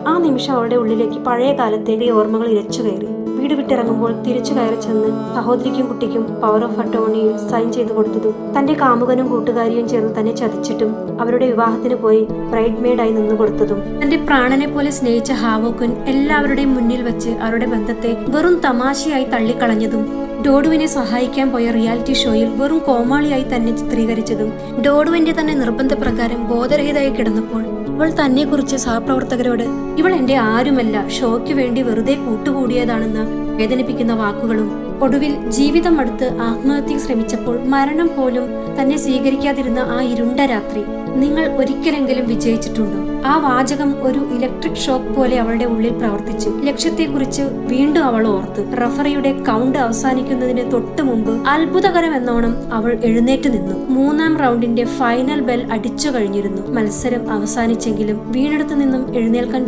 ആ നിമിഷം അവളുടെ ഉള്ളിലേക്ക് പഴയ കാലത്തേക്ക് ഓർമ്മകൾ ഇരച്ചു കയറി. വീട് വിട്ടിറങ്ങുമ്പോൾ തിരിച്ചു കയറി ചെന്ന് സഹോദരിക്കും കുട്ടിക്കും പവർ ഓഫ് അറ്റോർണിയിൽ സൈൻ ചെയ്തു കൊടുത്തതും തന്റെ കാമുകനും കൂട്ടുകാരിയും ചേർന്ന് തന്നെ ചതിച്ചിട്ടും അവരുടെ വിവാഹത്തിന് പോയി ബ്രൈഡ് മെയ്ഡായി നിന്നു കൊടുത്തതും തന്റെ പ്രാണനെ പോലെ സ്നേഹിച്ച ഹാവോക്കുൻ എല്ലാവരുടെയും മുന്നിൽ വെച്ച് അവരുടെ ബന്ധത്തെ വെറും തമാശയായി തള്ളിക്കളഞ്ഞതും ഡോഡുവിനെ സഹായിക്കാൻ പോയ റിയാലിറ്റി ഷോയിൽ വെറും കോമാളിയായി തന്നെ ചിത്രീകരിച്ചതും ഡോഡുവിന്റെ തന്നെ നിർബന്ധപ്രകാരം ബോധരഹിതയായി കിടന്നപ്പോൾ അവൾ തന്നെ കുറിച്ച് സഹപ്രവർത്തകരോട് ഇവൾ എന്റെ ആരുമല്ല, ഷോയ്ക്ക് വേണ്ടി വെറുതെ കൂട്ടുകൂടിയതാണെന്ന വേദനിപ്പിക്കുന്ന വാക്കുകളും ഒടുവിൽ ജീവിതം അടുത്ത് ആത്മഹത്യക്ക് ശ്രമിച്ചപ്പോൾ മരണം പോലും തന്നെ സ്വീകരിക്കാതിരുന്ന ആ ഇരുണ്ട രാത്രി നിങ്ങൾ ഒരിക്കലെങ്കിലും വിജയിച്ചിട്ടുണ്ടോ? ആ വാചകം ഒരു ഇലക്ട്രിക് ഷോക്ക് പോലെ അവളുടെ ഉള്ളിൽ പ്രവർത്തിച്ചു. ലക്ഷ്യത്തെക്കുറിച്ച് വീണ്ടും അവൾ ഓർത്ത് റഫറിയുടെ കൗണ്ട് അവസാനിക്കുന്നതിന് തൊട്ടു മുമ്പ് അത്ഭുതകരമെന്നോണം അവൾ എഴുന്നേറ്റ് നിന്നു. 3-ാം റൗണ്ടിന്റെ ഫൈനൽ ബെൽ അടിച്ചു കഴിഞ്ഞിരുന്നു. മത്സരം അവസാനിച്ചെങ്കിലും വീണെടുത്തു നിന്നും എഴുന്നേൽക്കാൻ